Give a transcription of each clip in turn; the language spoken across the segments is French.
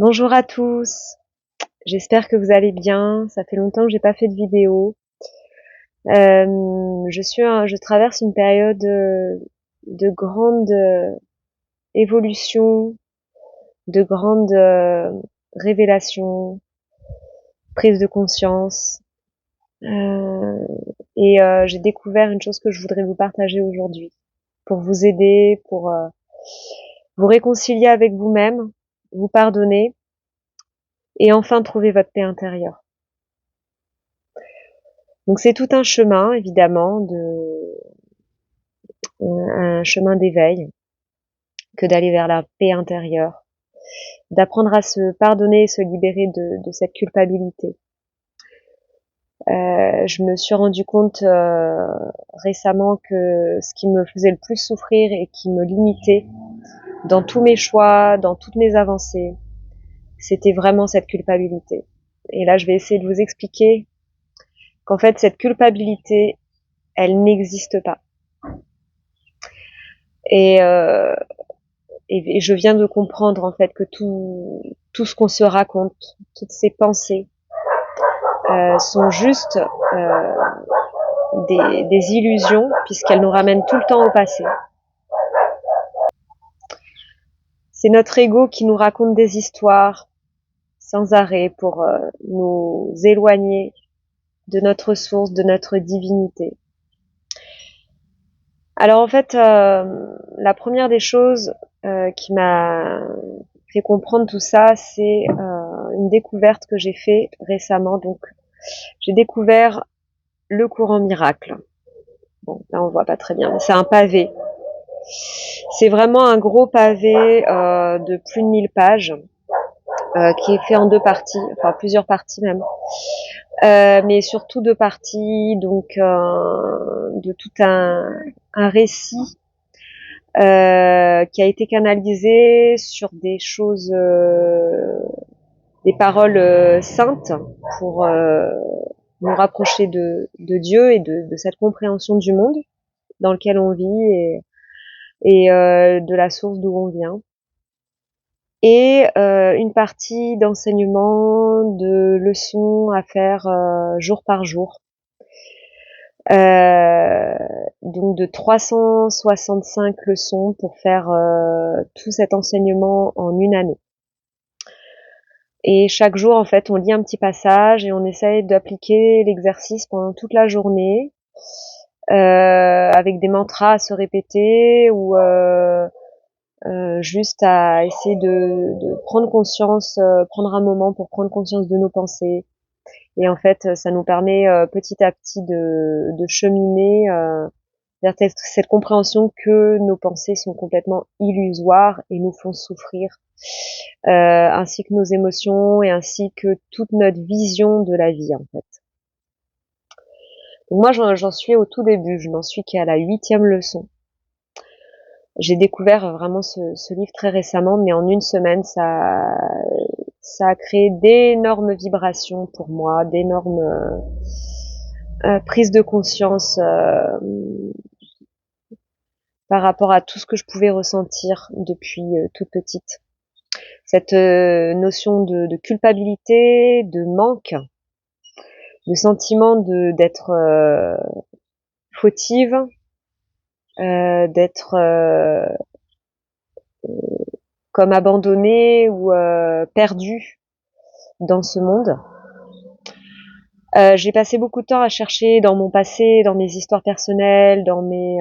Bonjour à tous, j'espère que vous allez bien. Ça fait longtemps que j'ai pas fait de vidéo. Je traverse une période de grande évolution, de grande révélation, prise de conscience. J'ai découvert une chose que je voudrais vous partager aujourd'hui, pour vous aider, pour vous réconcilier avec vous-même, vous pardonner et enfin trouver votre paix intérieure. Donc c'est tout un chemin, évidemment, un chemin d'éveil, que d'aller vers la paix intérieure, d'apprendre à se pardonner et se libérer de cette culpabilité. Je me suis rendu compte récemment que ce qui me faisait le plus souffrir et qui me limitait dans tous mes choix, dans toutes mes avancées, c'était vraiment cette culpabilité. Et là, je vais essayer de vous expliquer qu'en fait, cette culpabilité, elle n'existe pas. Et, euh, et je viens de comprendre en fait que tout ce qu'on se raconte, toutes ces pensées, sont juste des illusions puisqu'elles nous ramènent tout le temps au passé. C'est notre ego qui nous raconte des histoires sans arrêt pour nous éloigner de notre source, de notre divinité. Alors en fait, la première des choses qui m'a fait comprendre tout ça, c'est une découverte que j'ai fait récemment. Donc, j'ai découvert le courant miracle. Bon, là on voit pas très bien, mais c'est un pavé. C'est vraiment un gros pavé de plus de 1000 pages qui est fait en deux parties, enfin plusieurs parties même, mais surtout deux parties, donc de tout un récit qui a été canalisé sur des choses, des paroles saintes pour nous rapprocher de Dieu et de cette compréhension du monde dans lequel on vit et de la source d'où on vient. Et une partie d'enseignement, de leçons à faire jour par jour. Donc de 365 leçons pour faire tout cet enseignement en une année. Et chaque jour, en fait, on lit un petit passage et on essaye d'appliquer l'exercice pendant toute la journée, avec des mantras à se répéter ou juste à essayer de prendre conscience, prendre un moment pour prendre conscience de nos pensées. Et en fait, ça nous permet petit à petit de cheminer vers cette compréhension que nos pensées sont complètement illusoires et nous font souffrir, ainsi que nos émotions et ainsi que toute notre vision de la vie en fait. Donc moi j'en suis au tout début, je n'en suis qu'à la 8e leçon. J'ai découvert vraiment ce livre très récemment, mais en une semaine ça a créé d'énormes vibrations pour moi, d'énormes prises de conscience par rapport à tout ce que je pouvais ressentir depuis toute petite. Cette notion de culpabilité, de manque, de sentiment d'être fautive, d'être comme abandonnée ou perdue dans ce monde. J'ai passé beaucoup de temps à chercher dans mon passé, dans mes histoires personnelles, dans mes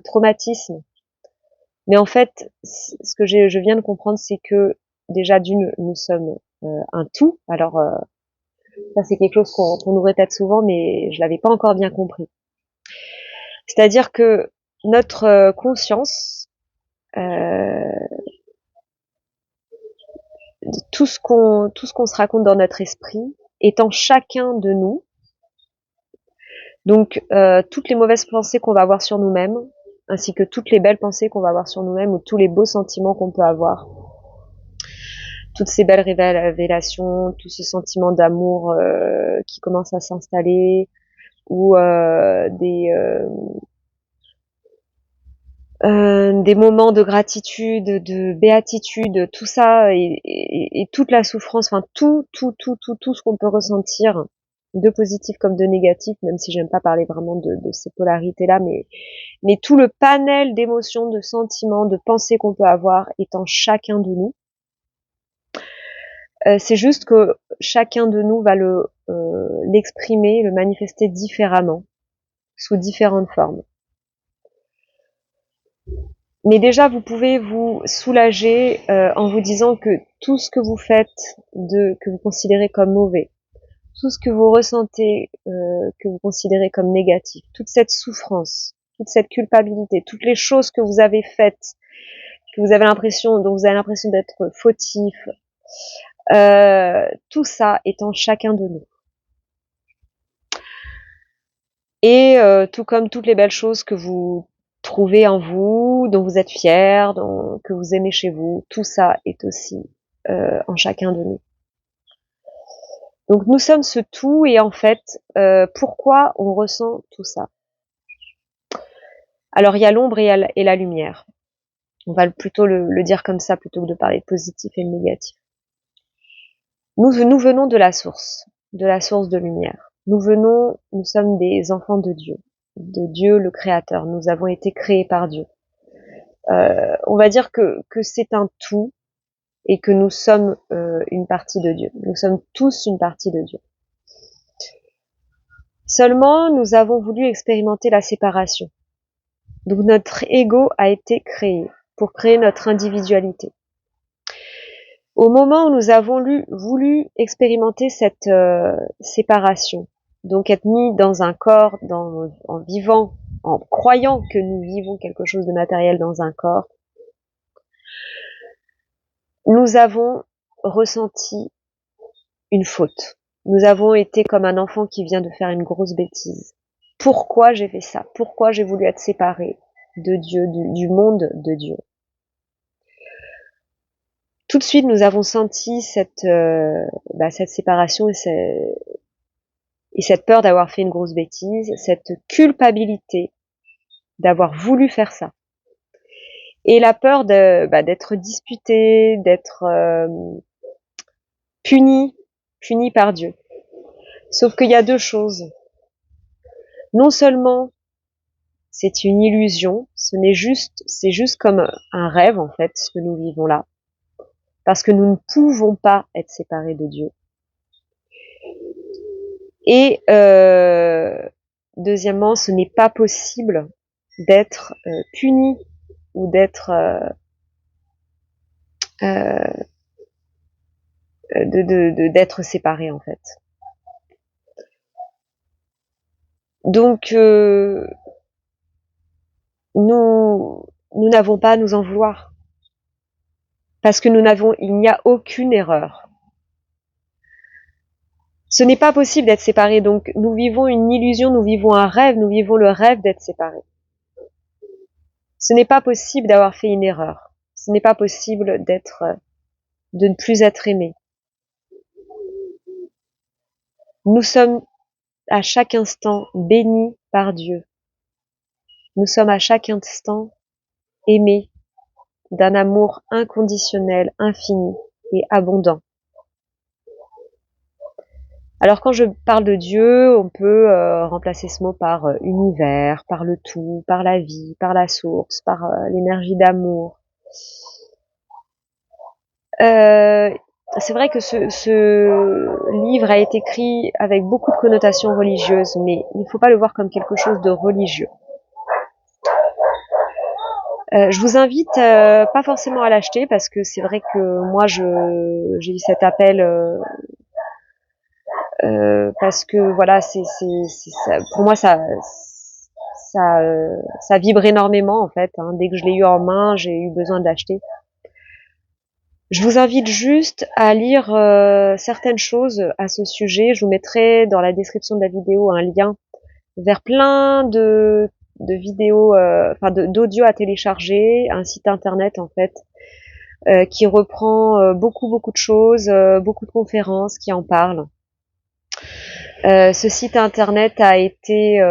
traumatismes. Mais en fait, ce que je viens de comprendre, c'est que déjà d'une, nous sommes un tout. Alors ça c'est quelque chose qu'on nous répète souvent, mais je l'avais pas encore bien compris. C'est-à-dire que notre conscience, euh, tout ce qu'on se raconte dans notre esprit, est en chacun de nous. Donc toutes les mauvaises pensées qu'on va avoir sur nous-mêmes, ainsi que toutes les belles pensées qu'on va avoir sur nous-mêmes, ou tous les beaux sentiments qu'on peut avoir, toutes ces belles révélations, tout ce sentiment d'amour qui commence à s'installer, ou des moments de gratitude, de béatitude, tout ça et toute la souffrance, enfin tout ce qu'on peut ressentir, de positif comme de négatif, même si j'aime pas parler vraiment de ces polarités-là, mais tout le panel d'émotions, de sentiments, de pensées qu'on peut avoir est en chacun de nous. C'est juste que chacun de nous va l'exprimer, le manifester différemment, sous différentes formes. Mais déjà, vous pouvez vous soulager en vous disant que tout ce que vous faites, que vous considérez comme mauvais, tout ce que vous ressentez, que vous considérez comme négatif, toute cette souffrance, toute cette culpabilité, toutes les choses que vous avez faites, dont vous avez l'impression d'être fautif, tout ça est en chacun de nous. Et tout comme toutes les belles choses que vous trouvez en vous, dont vous êtes fiers, que vous aimez chez vous, tout ça est aussi en chacun de nous. Donc nous sommes ce tout et en fait, pourquoi on ressent tout ça? Alors il y a l'ombre et la lumière. On va plutôt le dire comme ça plutôt que de parler de positif et de négatif. Nous venons de la source de lumière. Nous sommes des enfants de Dieu le Créateur. Nous avons été créés par Dieu. On va dire que c'est un tout et que nous sommes une partie de Dieu. Nous sommes tous une partie de Dieu. Seulement, nous avons voulu expérimenter la séparation. Donc notre ego a été créé pour créer notre individualité. Au moment où nous avons voulu expérimenter cette séparation, donc être mis dans un corps, en vivant, en croyant que nous vivons quelque chose de matériel dans un corps, nous avons ressenti une faute. Nous avons été comme un enfant qui vient de faire une grosse bêtise. Pourquoi j'ai fait ça? Pourquoi j'ai voulu être séparé de Dieu, du monde de Dieu? Tout de suite, nous avons senti cette séparation et cette peur d'avoir fait une grosse bêtise, cette culpabilité d'avoir voulu faire ça. Et la peur d'être disputé, d'être puni par Dieu. Sauf qu'il y a deux choses. Non seulement c'est une illusion, c'est juste comme un rêve en fait, ce que nous vivons là. Parce que nous ne pouvons pas être séparés de Dieu. Et deuxièmement, ce n'est pas possible d'être puni ou d'être d'être séparé en fait. Donc nous n'avons pas à nous en vouloir parce que il n'y a aucune erreur. Ce n'est pas possible d'être séparé, donc nous vivons une illusion, nous vivons un rêve, nous vivons le rêve d'être séparés. Ce n'est pas possible d'avoir fait une erreur. Ce n'est pas possible de ne plus être aimé. Nous sommes à chaque instant bénis par Dieu. Nous sommes à chaque instant aimés d'un amour inconditionnel, infini et abondant. Alors quand je parle de Dieu, on peut remplacer ce mot par univers, par le tout, par la vie, par la source, par l'énergie d'amour. C'est vrai que ce livre a été écrit avec beaucoup de connotations religieuses, mais il ne faut pas le voir comme quelque chose de religieux. Je vous invite pas forcément à l'acheter parce que c'est vrai que moi j'ai eu cet appel parce que voilà pour moi ça vibre énormément en fait. Dès que je l'ai eu en main, j'ai eu besoin de l'acheter. Je vous invite juste à lire certaines choses à ce sujet. Je vous mettrai dans la description de la vidéo un lien vers plein de vidéos, d'audio à télécharger, un site internet en fait qui reprend beaucoup de choses, beaucoup de conférences qui en parlent. Ce site internet a été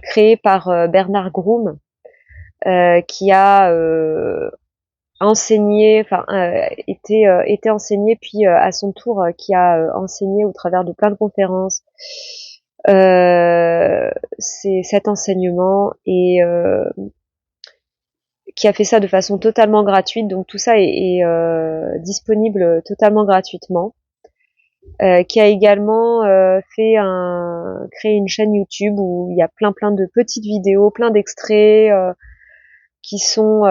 créé par Bernard Groom, qui a enseigné, enfin été enseigné, puis à son tour qui a enseigné au travers de plein de conférences c'est cet enseignement et qui a fait ça de façon totalement gratuite. Donc tout ça est disponible totalement gratuitement. Qui a également créé une chaîne YouTube où il y a plein de petites vidéos, plein d'extraits qui sont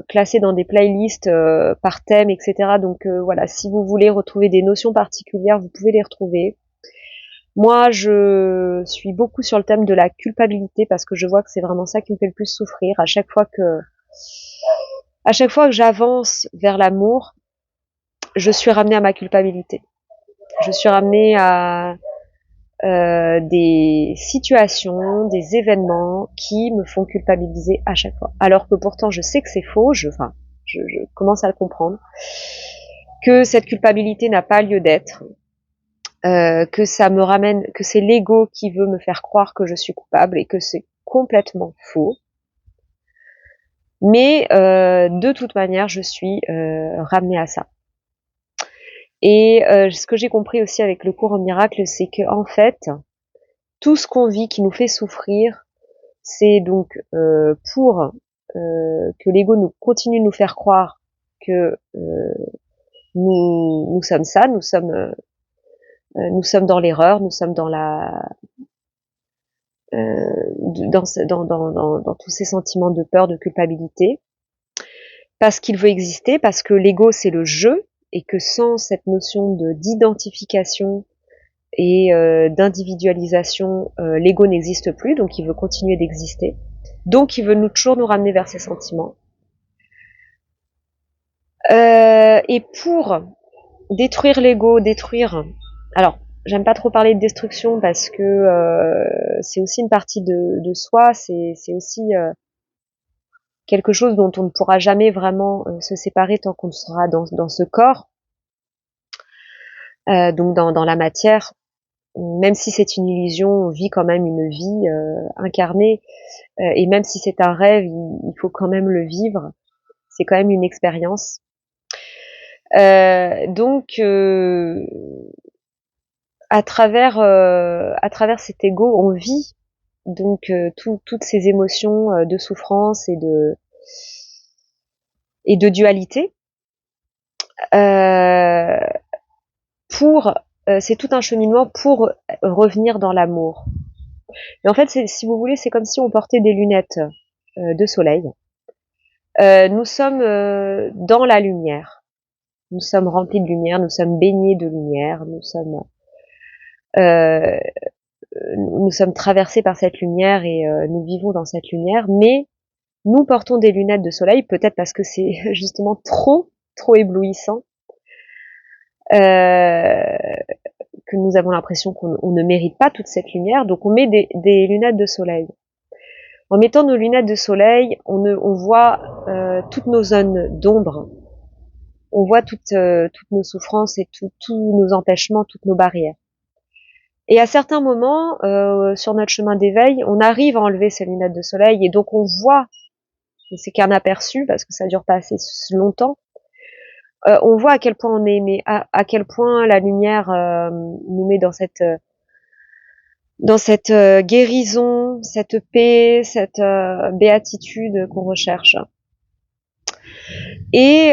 classés dans des playlists par thème, etc. Donc voilà, si vous voulez retrouver des notions particulières, vous pouvez les retrouver. Moi, je suis beaucoup sur le thème de la culpabilité parce que je vois que c'est vraiment ça qui me fait le plus souffrir. À chaque fois que j'avance vers l'amour, je suis ramenée à ma culpabilité. Je suis ramenée à des situations, des événements qui me font culpabiliser à chaque fois. Alors que pourtant, je sais que c'est faux. Je commence à le comprendre. Que cette culpabilité n'a pas lieu d'être. Que ça me ramène, que c'est l'ego qui veut me faire croire que je suis coupable et que c'est complètement faux. Mais de toute manière, je suis ramenée à ça. Et ce que j'ai compris aussi avec le cours au miracle, c'est que en fait, tout ce qu'on vit qui nous fait souffrir, c'est donc pour que l'ego nous continue de nous faire croire que nous sommes ça, nous sommes dans l'erreur, nous sommes dans la dans tous ces sentiments de peur, de culpabilité, parce qu'il veut exister, parce que l'ego c'est le jeu, et que sans cette notion d'identification et d'individualisation, l'ego n'existe plus, donc il veut continuer d'exister. Donc il veut toujours nous ramener vers ces sentiments. Et pour détruire l'ego, alors j'aime pas trop parler de destruction parce que c'est aussi une partie de soi, c'est aussi quelque chose dont on ne pourra jamais vraiment se séparer tant qu'on sera dans ce corps, donc dans la matière. Même si c'est une illusion, on vit quand même une vie incarnée, et même si c'est un rêve, il faut quand même le vivre. C'est quand même une expérience. Donc à travers cet ego, on vit donc toutes ces émotions de souffrance et de dualité. C'est tout un cheminement pour revenir dans l'amour. Et en fait, si vous voulez, c'est comme si on portait des lunettes de soleil. Nous sommes dans la lumière. Nous sommes remplis de lumière, nous sommes baignés de lumière, nous sommes traversés par cette lumière et nous vivons dans cette lumière, mais nous portons des lunettes de soleil, peut-être parce que c'est justement trop éblouissant, que nous avons l'impression qu'on ne mérite pas toute cette lumière, donc on met des lunettes de soleil. En mettant nos lunettes de soleil, on voit toutes nos zones d'ombre, on voit toutes nos souffrances et tous nos empêchements, toutes nos barrières. Et à certains moments, sur notre chemin d'éveil, on arrive à enlever ces lunettes de soleil et donc on voit, c'est qu'un aperçu parce que ça dure pas assez longtemps, on voit à quel point on est aimé, à quel point la lumière nous met dans cette guérison, cette paix, cette béatitude qu'on recherche. Et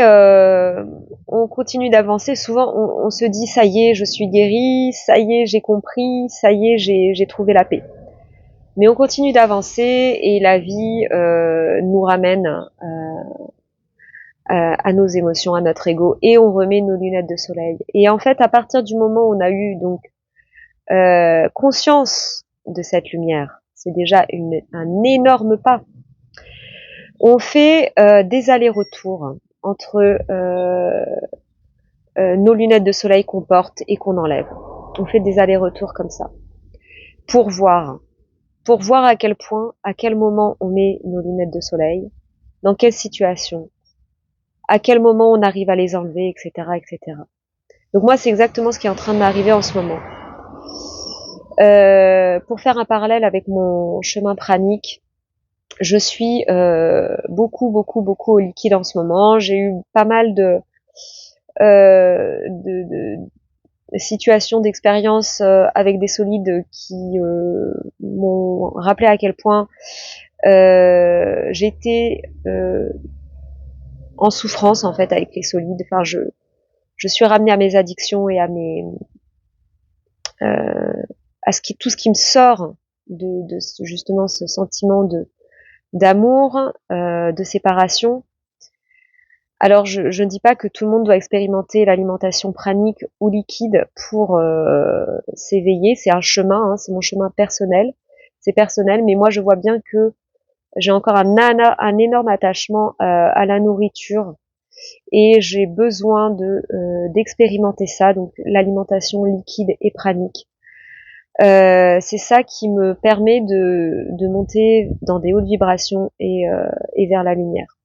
on continue d'avancer. Souvent, on se dit ça y est, je suis guérie, ça y est, j'ai compris, ça y est, j'ai trouvé la paix. Mais on continue d'avancer et la vie nous ramène à nos émotions, à notre ego, et on remet nos lunettes de soleil. Et en fait, à partir du moment où on a eu donc conscience de cette lumière, c'est déjà un énorme pas. On fait des allers-retours entre nos lunettes de soleil qu'on porte et qu'on enlève. On fait des allers-retours comme ça pour voir à quel point, à quel moment on met nos lunettes de soleil, dans quelle situation, à quel moment on arrive à les enlever, etc., etc. Donc moi, c'est exactement ce qui est en train de m'arriver en ce moment. Pour faire un parallèle avec mon chemin pranique, Je suis beaucoup au liquide en ce moment. J'ai eu pas mal de situations d'expérience avec des solides qui m'ont rappelé à quel point j'étais en souffrance en fait avec les solides. Enfin, je suis ramenée à mes addictions et à mes à tout ce qui me sort de justement ce sentiment de d'amour, de séparation. Alors, je ne dis pas que tout le monde doit expérimenter l'alimentation pranique ou liquide pour s'éveiller. C'est un chemin, hein, c'est mon chemin personnel. C'est personnel, mais moi, je vois bien que j'ai encore un énorme attachement à la nourriture et j'ai besoin d'expérimenter ça, donc l'alimentation liquide et pranique. C'est ça qui me permet de monter dans des hautes vibrations et vers la lumière.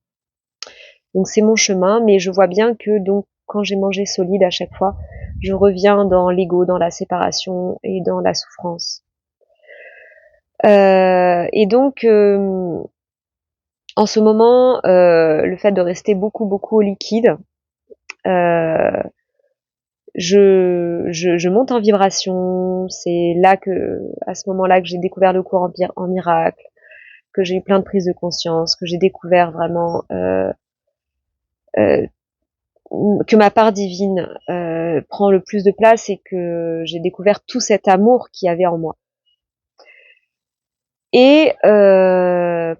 Donc c'est mon chemin, mais je vois bien que donc quand j'ai mangé solide à chaque fois, je reviens dans l'ego, dans la séparation et dans la souffrance. Et donc en ce moment, le fait de rester beaucoup au liquide, euh, je monte en vibration. C'est là que, à ce moment-là, que j'ai découvert le cours en miracle, que j'ai eu plein de prises de conscience, que j'ai découvert vraiment euh, que ma part divine prend le plus de place et que j'ai découvert tout cet amour qu'il y avait en moi. Et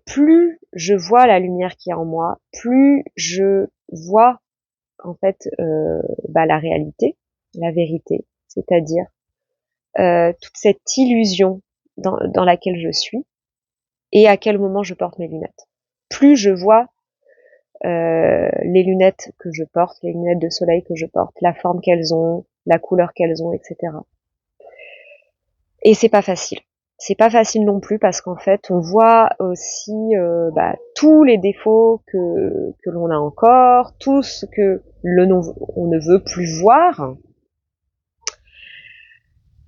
plus je vois la lumière qui est en moi, plus je vois en fait la réalité, la vérité, c'est-à-dire toute cette illusion dans laquelle je suis et à quel moment je porte mes lunettes. Plus je vois les lunettes que je porte, les lunettes de soleil que je porte, la forme qu'elles ont, la couleur qu'elles ont, etc. Et c'est pas facile. C'est pas facile non plus parce qu'en fait, on voit aussi tous les défauts que l'on a encore, tout ce que on ne veut plus voir.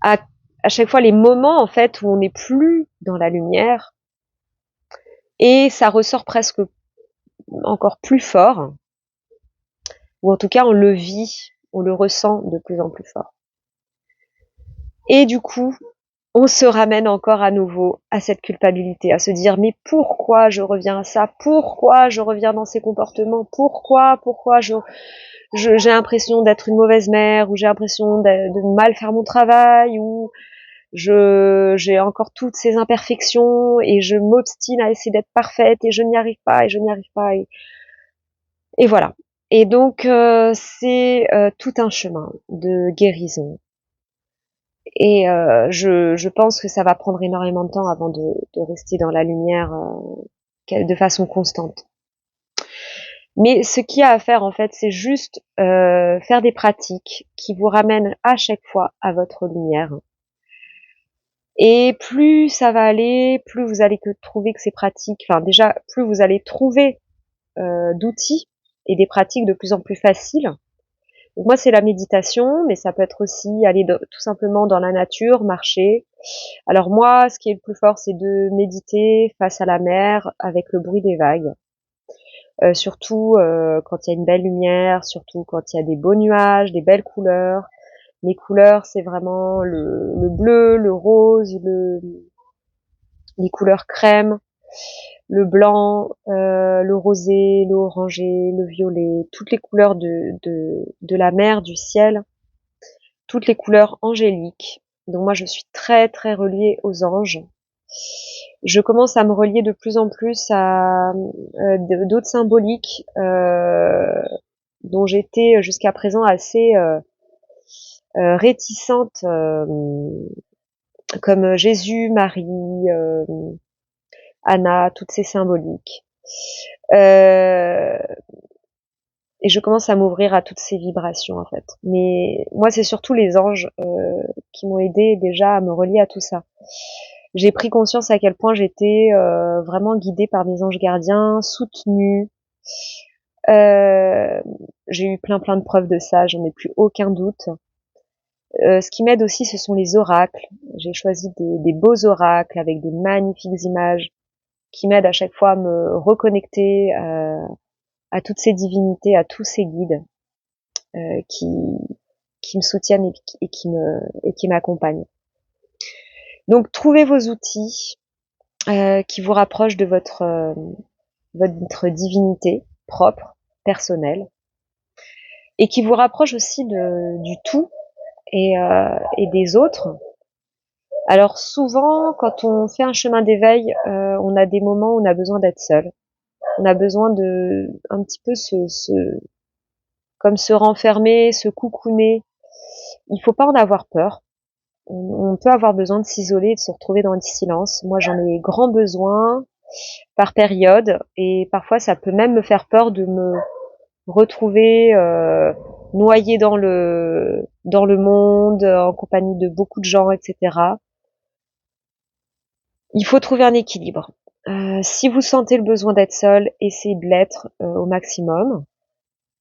À, à chaque fois, les moments en fait où on n'est plus dans la lumière et ça ressort presque encore plus fort, ou en tout cas on le vit, on le ressent de plus en plus fort. Et du coup, on se ramène encore à nouveau à cette culpabilité, à se dire mais pourquoi je reviens à ça, pourquoi je reviens dans ces comportements, pourquoi j'ai l'impression d'être une mauvaise mère, ou j'ai l'impression de mal faire mon travail, ou j'ai encore toutes ces imperfections et je m'obstine à essayer d'être parfaite et je n'y arrive pas et je n'y arrive pas et voilà. Et donc c'est tout un chemin de guérison. Et je pense que ça va prendre énormément de temps avant de rester dans la lumière de façon constante. Mais ce qu'il y a à faire en fait, c'est juste faire des pratiques qui vous ramènent à chaque fois à votre lumière. Et plus ça va aller, plus vous allez trouver que ces pratiques, enfin déjà, plus vous allez trouver d'outils et des pratiques de plus en plus faciles. Donc moi, c'est la méditation, mais ça peut être aussi aller tout simplement dans la nature, marcher. Alors moi, ce qui est le plus fort, c'est de méditer face à la mer avec le bruit des vagues. Surtout quand il y a une belle lumière, surtout quand il y a des beaux nuages, des belles couleurs. Mes couleurs, c'est vraiment le bleu, le rose, les couleurs crème, le blanc, le rosé, le orangé, le violet, toutes les couleurs de la mer, du ciel, toutes les couleurs angéliques. Donc moi, je suis très reliée aux anges. Je commence à me relier de plus en plus à d'autres symboliques dont j'étais jusqu'à présent assez réticente, comme Jésus, Marie, Anna, toutes ces symboliques. Et je commence à m'ouvrir à toutes ces vibrations en fait. Mais moi, c'est surtout les anges qui m'ont aidé déjà à me relier à tout ça. J'ai pris conscience à quel point j'étais vraiment guidée par mes anges gardiens, soutenue. J'ai eu plein de preuves de ça, j'en ai plus aucun doute. Ce qui m'aide aussi, ce sont les oracles. J'ai choisi des beaux oracles avec des magnifiques images qui m'aide à chaque fois à me reconnecter à toutes ces divinités, à tous ces guides qui me soutiennent et qui m'accompagnent. Donc trouvez vos outils qui vous rapprochent de votre divinité propre, personnelle, et qui vous rapprochent aussi du tout et des autres. Alors souvent, quand on fait un chemin d'éveil, on a des moments où on a besoin d'être seul. On a besoin de un petit peu comme se renfermer, se coucouner. Il faut pas en avoir peur. On peut avoir besoin de s'isoler, de se retrouver dans le silence. Moi, j'en ai grand besoin par période, et parfois ça peut même me faire peur de me retrouver noyée dans le monde, en compagnie de beaucoup de gens, etc. Il faut trouver un équilibre. Si vous sentez le besoin d'être seul, essayez de l'être au maximum.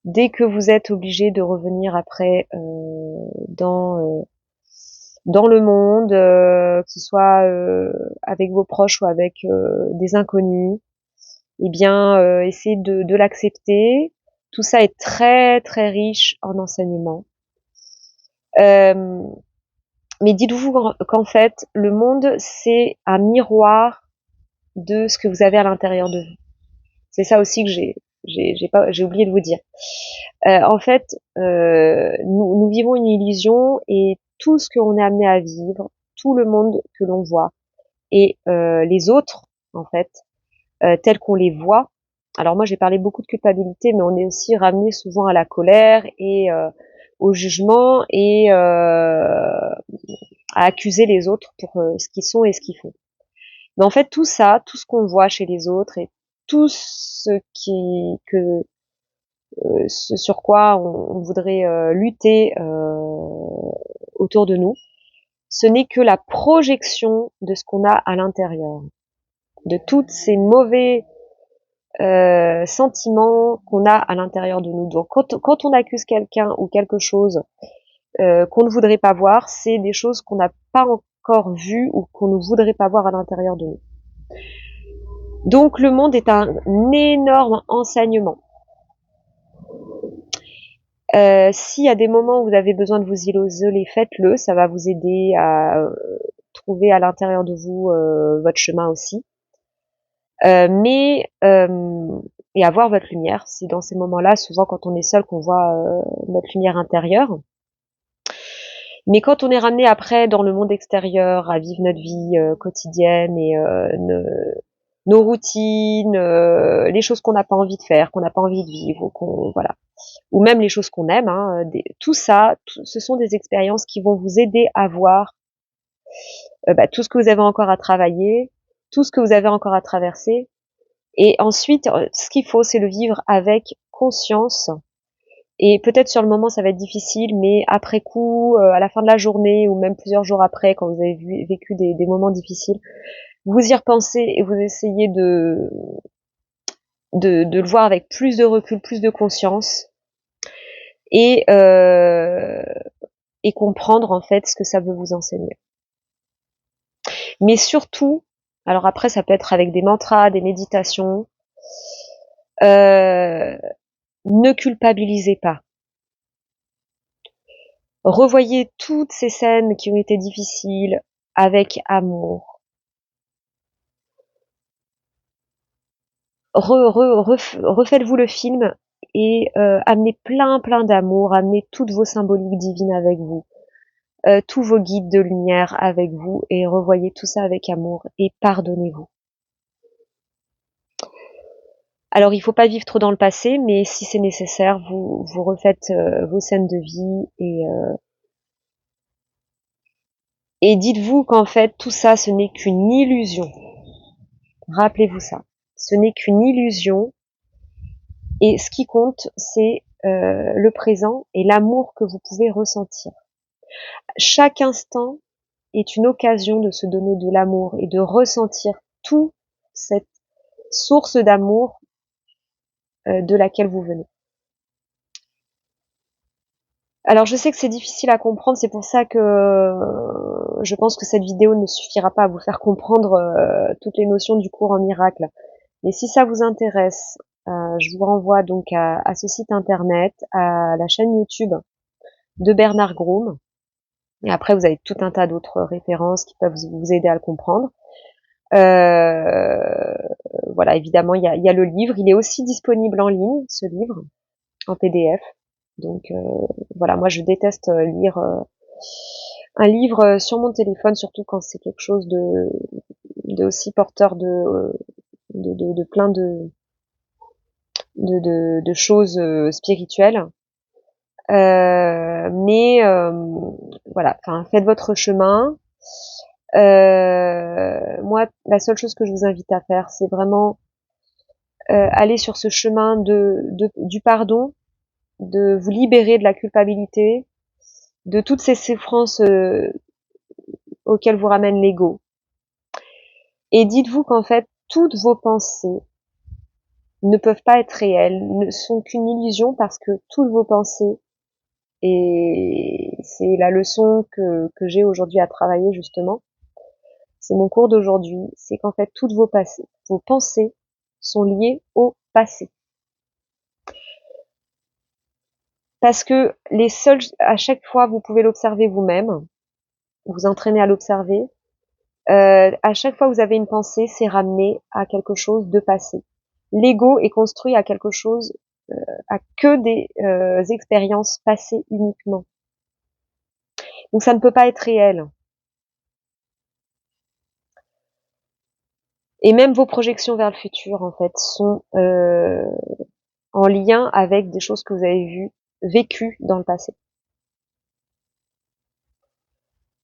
Dès que vous êtes obligé de revenir après dans le monde, que ce soit avec vos proches ou avec des inconnus, eh bien, essayez de l'accepter. Tout ça est très très riche en enseignement. Mais dites-vous qu'en fait, le monde c'est un miroir de ce que vous avez à l'intérieur de vous. C'est ça aussi que j'ai oublié de vous dire. En fait, nous vivons une illusion et tout ce qu'on est amené à vivre, tout le monde que l'on voit et les autres, en fait, tels qu'on les voit. Alors moi, j'ai parlé beaucoup de culpabilité, mais on est aussi ramené souvent à la colère et au jugement et à accuser les autres pour ce qu'ils sont et ce qu'ils font. Mais en fait, tout ça, tout ce qu'on voit chez les autres et tout ce sur quoi on voudrait lutter autour de nous, ce n'est que la projection de ce qu'on a à l'intérieur, de tous ces mauvais sentiments qu'on a à l'intérieur de nous. Donc quand on accuse quelqu'un ou quelque chose qu'on ne voudrait pas voir, c'est des choses qu'on n'a pas encore vues ou qu'on ne voudrait pas voir à l'intérieur de nous. Donc le monde est un énorme enseignement. S'il y a des moments où vous avez besoin de vous isoler, faites-le, ça va vous aider à trouver à l'intérieur de vous votre chemin aussi. Et avoir votre lumière. C'est dans ces moments-là, souvent quand on est seul, qu'on voit notre lumière intérieure. Mais quand on est ramené après dans le monde extérieur à vivre notre vie quotidienne et nos routines, les choses qu'on n'a pas envie de faire, qu'on n'a pas envie de vivre, ou même les choses qu'on aime, tout ça, ce sont des expériences qui vont vous aider à voir tout ce que vous avez encore à travailler, tout ce que vous avez encore à traverser. Et ensuite, ce qu'il faut, c'est le vivre avec conscience. Et peut-être sur le moment, ça va être difficile, mais après coup, à la fin de la journée, ou même plusieurs jours après, quand vous avez vécu des moments difficiles, vous y repensez et vous essayez de le voir avec plus de recul, plus de conscience, et comprendre en fait ce que ça veut vous enseigner. Mais surtout, alors après ça peut être avec des mantras, des méditations, ne culpabilisez pas. Revoyez toutes ces scènes qui ont été difficiles avec amour. Refaites-vous le film et amenez plein d'amour, amenez toutes vos symboliques divines avec vous, tous vos guides de lumière avec vous, et revoyez tout ça avec amour et pardonnez-vous. Alors il faut pas vivre trop dans le passé, mais si c'est nécessaire, vous refaites vos scènes de vie et dites-vous qu'en fait tout ça ce n'est qu'une illusion. Rappelez-vous ça. Ce n'est qu'une illusion et ce qui compte c'est le présent et l'amour que vous pouvez ressentir. Chaque instant est une occasion de se donner de l'amour et de ressentir toute cette source d'amour de laquelle vous venez. Alors je sais que c'est difficile à comprendre, c'est pour ça que je pense que cette vidéo ne suffira pas à vous faire comprendre toutes les notions du cours en miracle. Mais si ça vous intéresse, je vous renvoie donc à ce site internet, à la chaîne YouTube de Bernard Groom. Et après, vous avez tout un tas d'autres références qui peuvent vous aider à le comprendre. Voilà, évidemment, il y a le livre. Il est aussi disponible en ligne, ce livre, en PDF. Donc voilà, moi je déteste lire un livre sur mon téléphone, surtout quand c'est quelque chose de aussi porteur de plein de choses spirituelles. Mais voilà, enfin faites votre chemin. Moi, la seule chose que je vous invite à faire, c'est vraiment aller sur ce chemin du pardon, de vous libérer de la culpabilité, de toutes ces souffrances auxquelles vous ramène l'ego. Et dites-vous qu'en fait, toutes vos pensées ne peuvent pas être réelles, ne sont qu'une illusion parce que toutes vos pensées, et c'est la leçon que j'ai aujourd'hui à travailler justement, c'est mon cours d'aujourd'hui, c'est qu'en fait toutes vos pensées sont liées au passé. Parce que à chaque fois, vous pouvez l'observer vous-même, vous entraîner à l'observer. À chaque fois que vous avez une pensée, c'est ramené à quelque chose de passé. L'ego est construit à quelque chose, à que des expériences passées uniquement. Donc ça ne peut pas être réel. Et même vos projections vers le futur, en fait, sont en lien avec des choses que vous avez vécues dans le passé.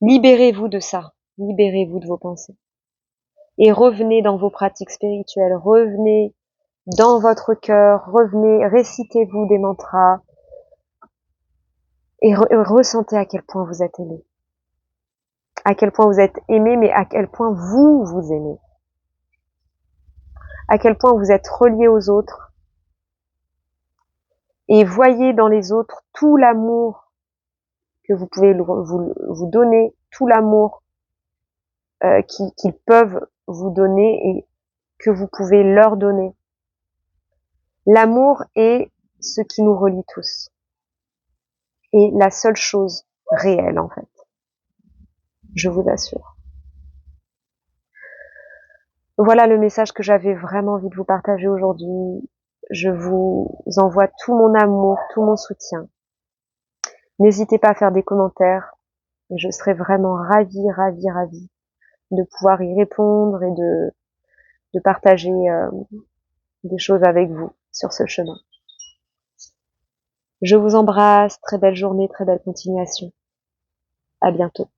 Libérez-vous de ça. Libérez-vous de vos pensées. Et revenez dans vos pratiques spirituelles. Revenez dans votre cœur. Revenez, récitez-vous des mantras. Et ressentez à quel point vous êtes aimé. À quel point vous êtes aimé, mais à quel point vous vous aimez. À quel point vous êtes relié aux autres. Et voyez dans les autres tout l'amour que vous pouvez vous donner, tout l'amour qu'ils peuvent vous donner et que vous pouvez leur donner. L'amour est ce qui nous relie tous. Et la seule chose réelle, en fait. Je vous assure. Voilà le message que j'avais vraiment envie de vous partager aujourd'hui. Je vous envoie tout mon amour, tout mon soutien. N'hésitez pas à faire des commentaires. Je serai vraiment ravie, ravie, ravie de pouvoir y répondre et de partager des choses avec vous sur ce chemin. Je vous embrasse. Très belle journée, très belle continuation. À bientôt.